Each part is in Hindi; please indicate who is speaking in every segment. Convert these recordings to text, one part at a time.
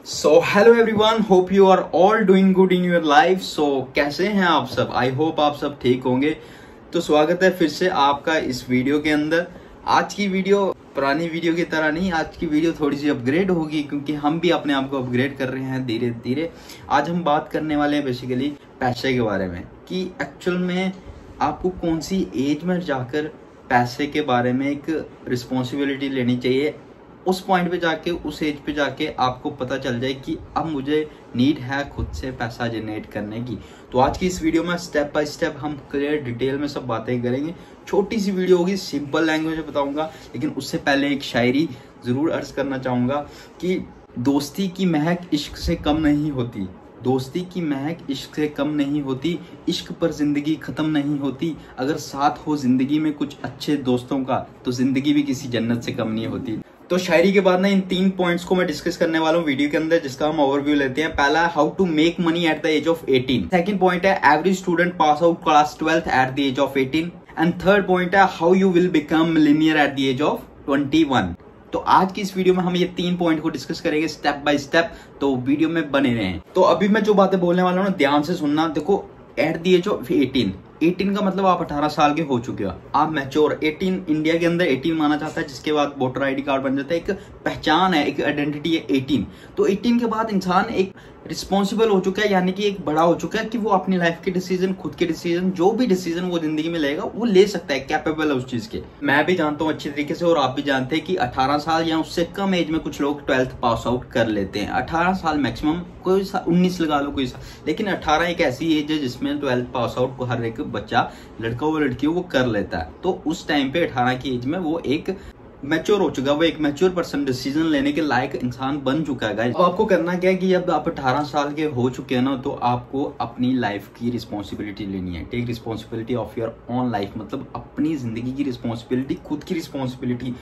Speaker 1: So hello everyone, hope you are all doing good in your life. So कैसे हैं आप सब? आई होप आप सब ठीक होंगे। तो स्वागत है फिर से आपका इस वीडियो के अंदर। आज की वीडियो पुरानी वीडियो की तरह नहीं, आज की वीडियो थोड़ी सी अपग्रेड होगी क्योंकि हम भी अपने आप को अपग्रेड कर रहे हैं धीरे धीरे। आज हम बात करने वाले हैं बेसिकली पैसे के बारे में कि एक्चुअल में आपको कौन सी एज में जाकर पैसे के बारे में एक रिस्पॉन्सिबिलिटी लेनी चाहिए। उस पॉइंट पे जाके, उस एज पे जाके आपको पता चल जाए कि अब मुझे नीड है खुद से पैसा जनरेट करने की। तो आज की इस वीडियो में स्टेप बाय स्टेप हम क्लियर डिटेल में सब बातें करेंगे। छोटी सी वीडियो होगी, सिंपल लैंग्वेज में बताऊंगा, लेकिन उससे पहले एक शायरी जरूर अर्ज करना चाहूंगा कि दोस्ती की महक इश्क से कम नहीं होती, दोस्ती की महक इश्क से कम नहीं होती, इश्क पर जिंदगी खत्म नहीं होती। अगर साथ हो जिंदगी में कुछ अच्छे दोस्तों का तो जिंदगी भी किसी जन्नत से कम नहीं होती। तो शायरी के बाद ना इन 3 पॉइंट्स को मैं डिस्कस करने वाला हूँ वीडियो के अंदर, जिसका हम ओवरव्यू लेते हैं। पहला, how to make money at the age of 18। Second point है, every student pass out class 12th at the age of 18। And third point है, how you will become millionaire at the age of 21। तो आज की इस वीडियो में हम ये 3 पॉइंट को डिस्कस करेंगे स्टेप बाय स्टेप, तो वीडियो में बने रहें। तो अभी मैं जो बातें बोलने वाला हूँ ना, ध्यान से सुनना। देखो, एट द एज ऑफ 18 का मतलब आप 18 साल के हो चुके हो, आप मैच्योर। 18 इंडिया के अंदर 18 माना जाता है, जिसके बाद वोटर आईडी कार्ड बन जाता है, एक पहचान है, एक आइडेंटिटी है 18। तो 18 के बाद इंसान एक रिस्पॉन्सिबल हो चुका है, यानी कि एक बड़ा हो चुका है कि वो अपनी लाइफ के डिसीजन, खुद के डिसीजन, जो भी डिसीजन वो जिंदगी में लेगा वो ले सकता है, कैपेबल है उस चीज के। मैं भी जानता हूँ अच्छी तरीके से, और आप भी जानते हैं कि 18 साल या उससे कम एज में कुछ लोग 12th पास आउट कर लेते हैं। 18 साल मैक्सिमम, कोई 19 लगा लो कोई सा, लेकिन 18 एक ऐसी एज है जिसमें 12th पास आउट को हर एक बच्चा, लड़का हो लड़की हो, वो कर लेता है। तो उस टाइम पे 18 की एज में वो एक मैच्योर हो चुका है, वो एक मैच्योर पर्सन, डिसीजन लेने के लायक इंसान बन चुका है। अब आपको करना क्या है कि जब आप 18 साल के हो चुके हैं ना, तो आपको अपनी लाइफ की रिस्पॉन्सिबिलिटी लेनी है। Take responsibility of your own life, मतलब अपनी जिंदगी की रिस्पॉन्सिबिलिटी, खुद की रिस्पॉन्सिबिलिटी।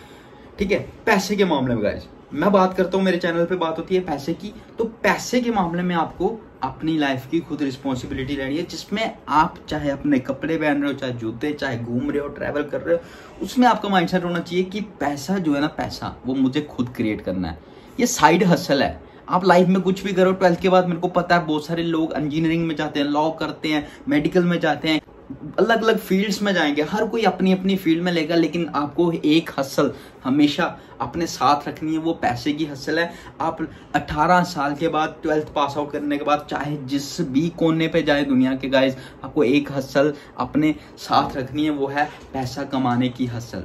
Speaker 1: ठीक है, पैसे के मामले में गाइस मैं बात करता हूँ, मेरे चैनल पे बात होती है पैसे की। तो पैसे के मामले में आपको अपनी लाइफ की खुद रिस्पॉन्सिबिलिटी लेनी है, जिसमें आप चाहे अपने कपड़े पहन रहे हो, चाहे जूते, चाहे घूम रहे हो, ट्रैवल कर रहे हो, उसमें आपका माइंडसेट होना चाहिए कि पैसा जो है ना, पैसा वो मुझे खुद क्रिएट करना है। ये साइड हसल है। आप लाइफ में कुछ भी करो, 12th के बाद मेरे को पता है बहुत सारे लोग इंजीनियरिंग में जाते हैं, लॉ करते हैं, मेडिकल में जाते हैं, अलग अलग फील्ड्स में जाएंगे, हर कोई अपनी अपनी फील्ड में लेगा, लेकिन आपको एक हसल हमेशा अपने साथ रखनी है, वो पैसे की हसल है। आप 18 साल के बाद 12th पास आउट करने के बाद चाहे जिस भी कोने पे जाए दुनिया के गाइस, आपको एक हसल अपने साथ रखनी है, वो है पैसा कमाने की हसल।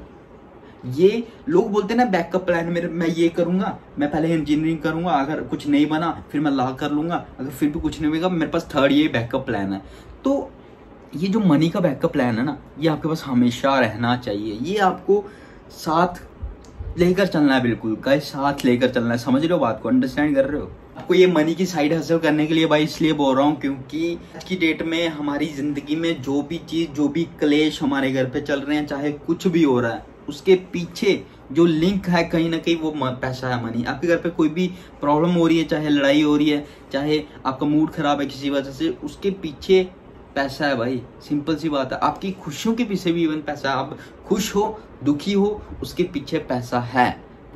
Speaker 1: ये लोग बोलते हैं ना बैकअप प्लान, मेरे मैं ये करूंगा, मैं पहले इंजीनियरिंग करूंगा, अगर कुछ नहीं बना फिर मैं लॉ कर लूंगा, अगर फिर भी कुछ नहीं होगा मेरे पास थर्ड ये बैकअप प्लान है। तो ये जो मनी का बैकअप प्लान है ना, ये आपके पास हमेशा रहना चाहिए। ये आपको साथ लेकर चलना है, बिल्कुल गाइस, साथ लेकर चलना है। समझ रहे हो बात को, अंडरस्टैंड कर रहे हो? आपको ये मनी की साइड हासिल करने के लिए भाई इसलिए बोल रहा हूँ क्योंकि आज की डेट में हमारी जिंदगी में जो भी चीज, जो भी क्लेश हमारे घर पे चल रहे हैं, चाहे कुछ भी हो रहा है, उसके पीछे जो लिंक है कहीं ना कहीं वो पैसा है, मनी। आपके घर पे कोई भी प्रॉब्लम हो रही है, चाहे लड़ाई हो रही है, चाहे आपका मूड खराब है किसी वजह से, उसके पीछे पैसा है भाई। सिंपल सी बात है। आपकी खुशियों के पीछे भी इवन पैसा है। आप खुश हो, दुखी हो, उसके पीछे पैसा है।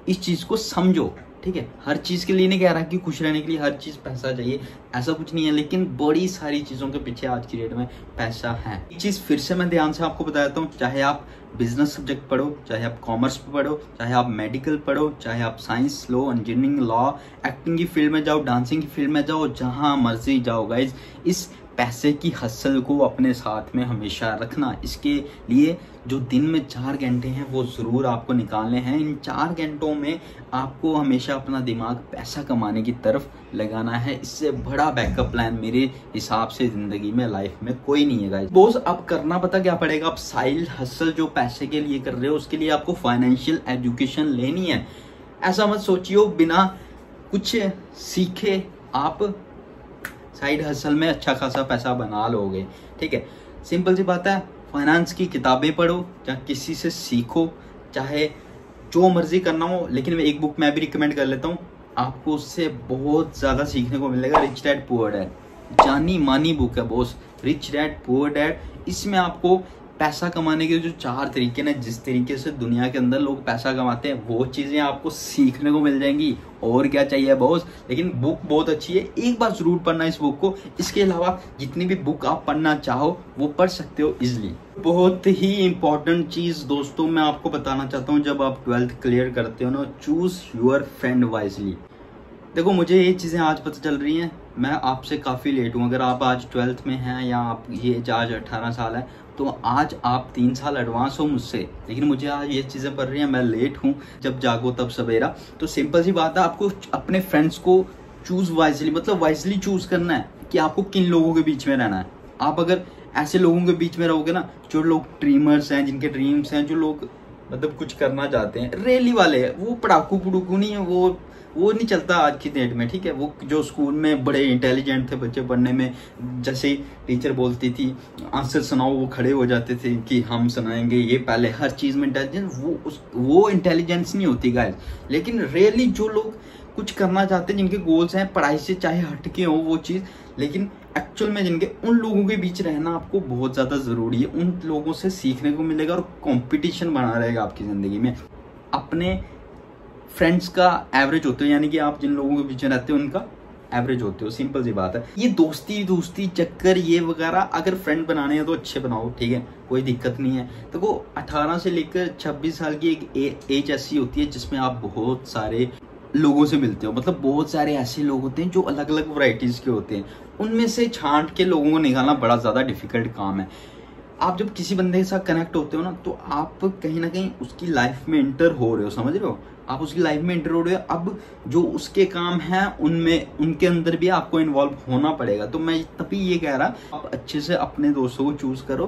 Speaker 1: इस चीज को समझो, ठीक है? हर चीज के लिए नहीं कह रहा कि खुश रहने के लिए हर चीज पैसा चाहिए, ऐसा कुछ नहीं है, लेकिन बड़ी सारी चीजों के पीछे आज की डेट में पैसा है। एक चीज फिर से मैं ध्यान से आपको बता देता हूँ, चाहे आप बिजनेस सब्जेक्ट पढ़ो, चाहे आप कॉमर्स पढ़ो, चाहे आप मेडिकल पढ़ो, चाहे आप साइंस लो, इंजीनियरिंग, लॉ, एक्टिंग की फील्ड में जाओ, डांसिंग की फील्ड में जाओ, जहां मर्जी जाओ गाइज, इस पैसे की हसल को अपने साथ में हमेशा रखना। इसके लिए जो दिन में 4 घंटे हैं वो जरूर आपको निकालने हैं। इन 4 घंटों में आपको हमेशा अपना दिमाग पैसा कमाने की तरफ लगाना है। इससे बड़ा बैकअप प्लान मेरे हिसाब से जिंदगी में, लाइफ में कोई नहीं है गाइस। बोस, अब करना पता क्या पड़ेगा? आप साइड हसल जो पैसे के लिए कर रहे हो, उसके लिए आपको फाइनेंशियल एजुकेशन लेनी है। ऐसा मत सोचियो बिना कुछ सीखे आप साइड हसल में अच्छा खासा पैसा बना लोगे, ठीक है? सिंपल सी बात है, फाइनेंस की किताबें पढ़ो, चाहे किसी से सीखो, चाहे जो मर्जी करना हो, लेकिन एक बुक मैं भी रिकमेंड कर लेता हूँ, आपको उससे बहुत ज्यादा सीखने को मिलेगा। रिच डैड पुअर डैड, जानी मानी बुक है boss, rich dad poor dad. इसमें आपको पैसा कमाने के जो 4 तरीके ना, जिस तरीके से दुनिया के अंदर लोग पैसा कमाते हैं, वो चीजें आपको सीखने को मिल जाएंगी। और क्या चाहिए बॉस। लेकिन बुक बहुत अच्छी है, एक बार जरूर पढ़ना इस बुक को। इसके अलावा जितनी भी बुक आप पढ़ना चाहो वो पढ़ सकते हो इजिली। बहुत ही इंपॉर्टेंट चीज दोस्तों मैं आपको बताना चाहता हूँ, जब आप 12th क्लियर करते हो ना, चूज योर फ्रेंड वाइजली। देखो मुझे ये चीज़ें आज पता चल रही हैं, मैं आपसे काफ़ी लेट हूँ। अगर आप आज 12th में हैं या आप ये आज 18 साल है, तो आज आप 3 साल एडवांस हो मुझसे, लेकिन मुझे आज ये चीज़ें पढ़ रही हैं, मैं लेट हूँ। जब जागो तब सवेरा। तो सिंपल सी बात है, आपको अपने फ्रेंड्स को चूज वाइजली, मतलब वाइजली चूज करना है कि आपको किन लोगों के बीच में रहना है। आप अगर ऐसे लोगों के बीच में रहोगे ना, जो लोग ड्रीमर्स हैं, जिनके ड्रीम्स हैं, जो लोग मतलब कुछ करना चाहते हैं, रेली वाले हैं, वो पढ़ाकू पड़ूकू नहीं है, वो नहीं चलता आज की डेट में, ठीक है। वो जो स्कूल में बड़े इंटेलिजेंट थे बच्चे पढ़ने में, जैसे टीचर बोलती थी आंसर सुनाओ, वो खड़े हो जाते थे कि हम सुनाएंगे, ये पहले हर चीज में इंटेलिजेंस, वो इंटेलिजेंस नहीं होती गाइस। लेकिन रियली जो लोग कुछ करना चाहते हैं, जिनके गोल्स हैं, पढ़ाई से चाहे हटके हो वो चीज, लेकिन एक्चुअल में जिनके, उन लोगों के बीच रहना आपको बहुत ज्यादा जरूरी है। उन लोगों से सीखने को मिलेगा और कंपटीशन बना रहेगा आपकी जिंदगी में। अपने फ्रेंड्स का एवरेज होते हो, यानी कि आप जिन लोगों के बीच में रहते हो उनका एवरेज होते हो, सिंपल सी बात है। ये दोस्ती चक्कर ये वगैरह अगर फ्रेंड बनाने हैं तो अच्छे बनाओ, ठीक है, कोई दिक्कत नहीं है। देखो 18 से लेकर 26 साल की एक एज ऐसी होती है जिसमें आप बहुत सारे लोगों से मिलते हो, मतलब बहुत सारे ऐसे लोग होते हैं जो अलग अलग वैरायटीज के होते हैं। उनमें से छांट के लोगों को निकालना बड़ा ज्यादा डिफिकल्ट काम है। आप जब किसी बंदे के साथ कनेक्ट होते हो ना, तो आप कहीं ना कहीं उसकी लाइफ में इंटर हो रहे हो, समझ रहे हो, आप उसकी लाइफ में इंटर हो रहे हो। अब जो उसके काम हैं उनमें, उनके अंदर भी आपको इन्वॉल्व होना पड़ेगा। तो मैं तभी ये कह रहा, आप अच्छे से अपने दोस्तों को चूज करो,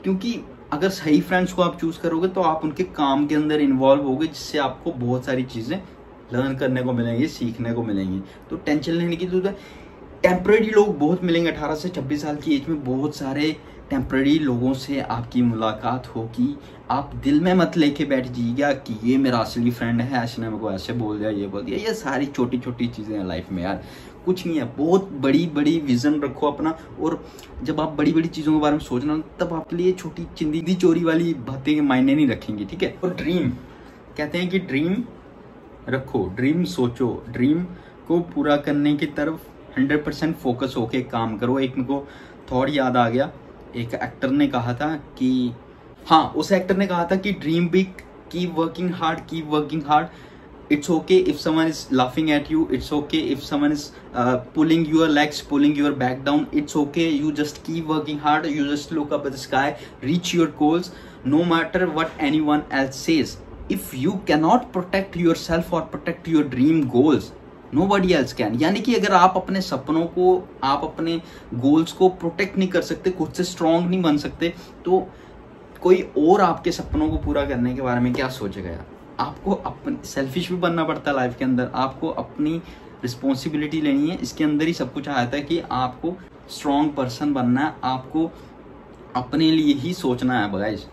Speaker 1: क्योंकि अगर सही फ्रेंड्स को आप चूज करोगे तो आप उनके काम के अंदर इन्वॉल्व होगे, जिससे आपको बहुत सारी चीजें लर्न करने को मिलेंगी, सीखने को मिलेंगी। तो टेंशन लेने की जरूरत है। टेम्परेरी लोग बहुत मिलेंगे 18 से 26 साल की एज में, बहुत सारे टेम्परेरी लोगों से आपकी मुलाकात होगी। आप दिल में मत लेके बैठ जाइएगा कि ये मेरा असली फ्रेंड है, ऐसे ने मेरे को ऐसे बोल दिया, ये बोल दिया। ये सारी छोटी छोटी चीजें हैं लाइफ में यार, कुछ नहीं है। बहुत बड़ी बड़ी विजन रखो अपना, और जब आप बड़ी बड़ी चीजों के बारे में सोचना, तब आपके लिए छोटी चिंदी चोरी वाली बातें मायने नहीं रखेंगी, ठीक है। और ड्रीम कहते हैं कि ड्रीम रखो, ड्रीम सोचो, ड्रीम को पूरा करने की तरफ 100% फोकस होके काम करो। एक मेरे को थॉट याद आ गया, एक एक्टर ने कहा था कि, हाँ, उस एक्टर ने कहा था कि dream big, keep working hard, it's okay if someone is laughing at you, it's okay if someone is pulling your legs, pulling your back down, it's okay, you just keep working hard, you just look up at the sky, reach your goals no matter what anyone else says. If you cannot protect yourself or protect your dream goals, nobody else can. यानी कि अगर आप अपने सपनों को, आप अपने गोल्स को प्रोटेक्ट नहीं कर सकते, खुद से स्ट्रांग नहीं बन सकते, तो कोई और आपके सपनों को पूरा करने के बारे में क्या सोचेगा यार। आपको अपने सेल्फिश भी बनना पड़ता है लाइफ के अंदर, आपको अपनी रिस्पॉन्सिबिलिटी लेनी है। इसके अंदर ही सब कुछ आता है कि आपको स्ट्रॉन्ग पर्सन बनना है, आपको अपने लिए ही सोचना है गाइस।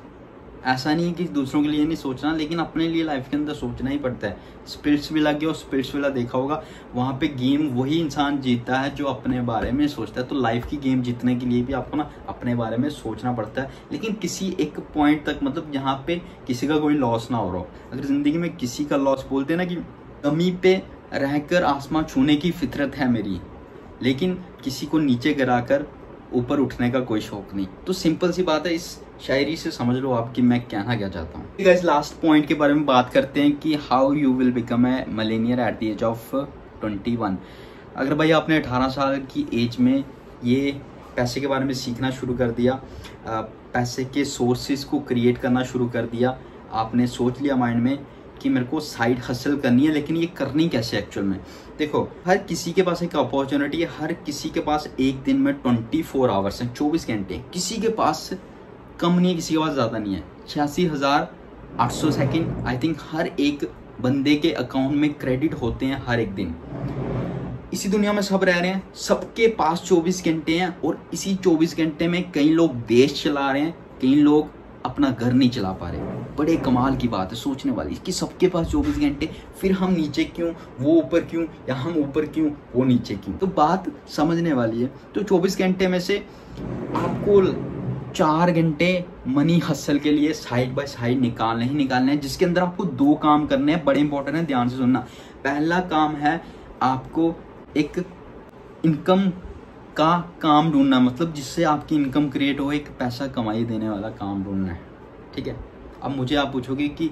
Speaker 1: ऐसा नहीं है कि दूसरों के लिए नहीं सोचना, लेकिन अपने लिए लाइफ के अंदर सोचना ही पड़ता है। स्पिरिट्स विला गया, स्पिरिट्स विला देखा होगा, वहाँ पे गेम वही इंसान जीतता है जो अपने बारे में सोचता है। तो लाइफ की गेम जीतने के लिए भी आपको ना अपने बारे में सोचना पड़ता है, लेकिन किसी एक पॉइंट तक, मतलब जहाँ पे किसी का कोई लॉस ना हो रहा हो। अगर जिंदगी में किसी का लॉस, बोलते हैं ना कि कमी पे रहकर आसमां छूने की फितरत है मेरी, लेकिन किसी को नीचे गिराकर ऊपर उठने का कोई शौक नहीं। तो सिंपल सी बात है, इस शायरी से समझ लो आप कि मैं कहना क्या चाहता हूँ। गाइस लास्ट पॉइंट के बारे में बात करते हैं कि how you will become a millionaire at the age of 21। अगर भाई आपने 18 साल की एज में ये पैसे के बारे में सीखना शुरू कर दिया, पैसे के सोर्सेज को क्रिएट करना शुरू कर दिया, आपने सोच लिया माइंड में कि मेरे को साइड हसल करनी है, लेकिन ये करनी कैसे एक्चुअल में। देखो हर किसी के पास एक अपॉर्चुनिटी है, हर किसी के पास एक दिन में 24 आवर्स हैं, 24 घंटे। किसी के पास कम नहीं है, किसी के पास ज़्यादा नहीं है। 86,800 सेकेंड आई थिंक हर एक बंदे के अकाउंट में क्रेडिट होते हैं हर एक दिन। इसी दुनिया में सब रह रहे हैं, सबके पास 24 घंटे हैं, और इसी 24 घंटे में कई लोग देश चला रहे हैं, कई लोग अपना घर नहीं चला पा रहे। बड़े कमाल की बात है, सोचने वाली, कि सबके पास 24 घंटे, फिर हम नीचे क्यों, वो ऊपर क्यों, या हम ऊपर क्यों, वो नीचे क्यों। तो बात समझने वाली है। तो 24 घंटे में से आपको 4 घंटे मनी हसल के लिए साइड बाय साइड निकालने ही निकालने हैं, जिसके अंदर आपको 2 काम करने हैं, बड़े इंपॉर्टेंट है, ध्यान से सुनना। पहला काम है आपको एक इनकम का काम ढूंढना, मतलब जिससे आपकी इनकम क्रिएट हो, एक पैसा कमाई देने वाला काम ढूंढना है, ठीक है। अब मुझे आप पूछोगे कि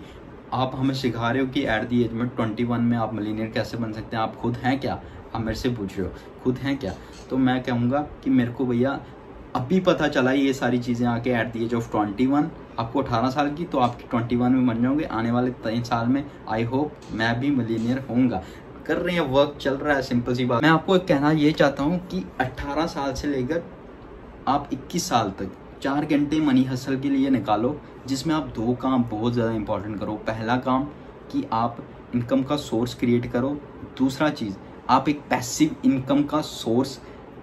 Speaker 1: आप हमें सिखा रहे हो कि एट दी एज में 21 में आप मिलियनेयर कैसे बन सकते हैं, आप खुद हैं क्या? आप मेरे से पूछ रहे हो खुद हैं क्या? तो मैं कहूँगा कि मेरे को भैया अभी पता चला ये सारी चीज़ें आके एट दी एज ऑफ 21। आपको 18 साल की, तो आपकी 21 में बन जाओगे। आने वाले 3 साल में आई होप मैं भी मिलियनेयर होऊंगा। कर रहे हैं, वर्क चल रहा है, सिंपल सी बात। मैं आपको कहना ये चाहता हूँ कि 18 साल से लेकर आप 21 साल तक 4 घंटे मनी हसल के लिए निकालो, जिसमें आप 2 काम बहुत ज़्यादा इंपॉर्टेंट करो। पहला काम कि आप इनकम का सोर्स क्रिएट करो। दूसरा चीज़, आप एक पैसिव इनकम का सोर्स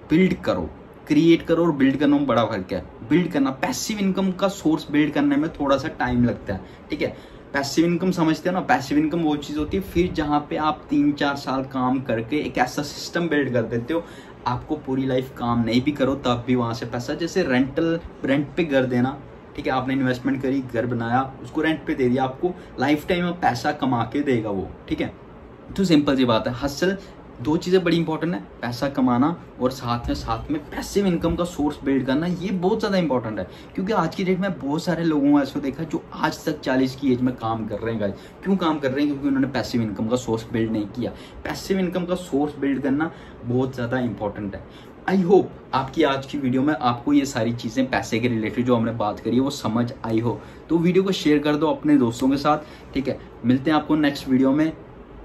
Speaker 1: बिल्ड करो। क्रिएट करो और बिल्ड करने में बड़ा फर्क है। बिल्ड करना, पैसिव इनकम का सोर्स बिल्ड करने में थोड़ा सा टाइम लगता है, ठीक है। पैसिव इनकम समझते हो ना? पैसिव इनकम वो चीज़ होती है फिर जहाँ पे आप 3-4 साल काम करके एक ऐसा सिस्टम बिल्ड कर देते हो, आपको पूरी लाइफ काम नहीं भी करो तब भी वहाँ से पैसा, जैसे रेंट पे घर देना, ठीक है। आपने इन्वेस्टमेंट करी, घर बनाया, उसको रेंट पे दे दिया, आपको लाइफ टाइम में पैसा कमा के देगा वो, ठीक है। तो सिंपल सी बात है। हसल 2 चीज़ें बड़ी इंपॉर्टेंट है, पैसा कमाना और साथ में पैसिव इनकम का सोर्स बिल्ड करना। ये बहुत ज़्यादा इंपॉर्टेंट है, क्योंकि आज की डेट में बहुत सारे लोगों को ऐसा देखा जो आज तक 40 की एज में काम कर रहे हैं। गाइस, क्यों काम कर रहे हैं? क्योंकि उन्होंने पैसिव इनकम का सोर्स बिल्ड नहीं किया। पैसिव इनकम का सोर्स बिल्ड करना बहुत ज़्यादा इंपॉर्टेंट है। आई होप आपकी आज की वीडियो में आपको ये सारी चीज़ें पैसे के रिलेटेड जो हमने बात करी है वो समझ आई हो। तो वीडियो को शेयर कर दो अपने दोस्तों के साथ, ठीक है। मिलते हैं आपको नेक्स्ट वीडियो में।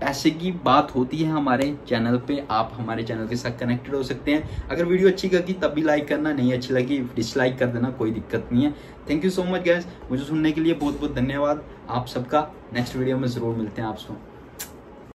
Speaker 1: पैसे की बात होती है हमारे चैनल पे, आप हमारे चैनल के साथ कनेक्टेड हो सकते हैं। अगर वीडियो अच्छी लगी तब भी लाइक करना, नहीं अच्छी लगी डिसलाइक कर देना, कोई दिक्कत नहीं है। Thank you so much guys, मुझे सुनने के लिए बहुत बहुत धन्यवाद आप सबका। नेक्स्ट वीडियो में ज़रूर मिलते हैं आपसे।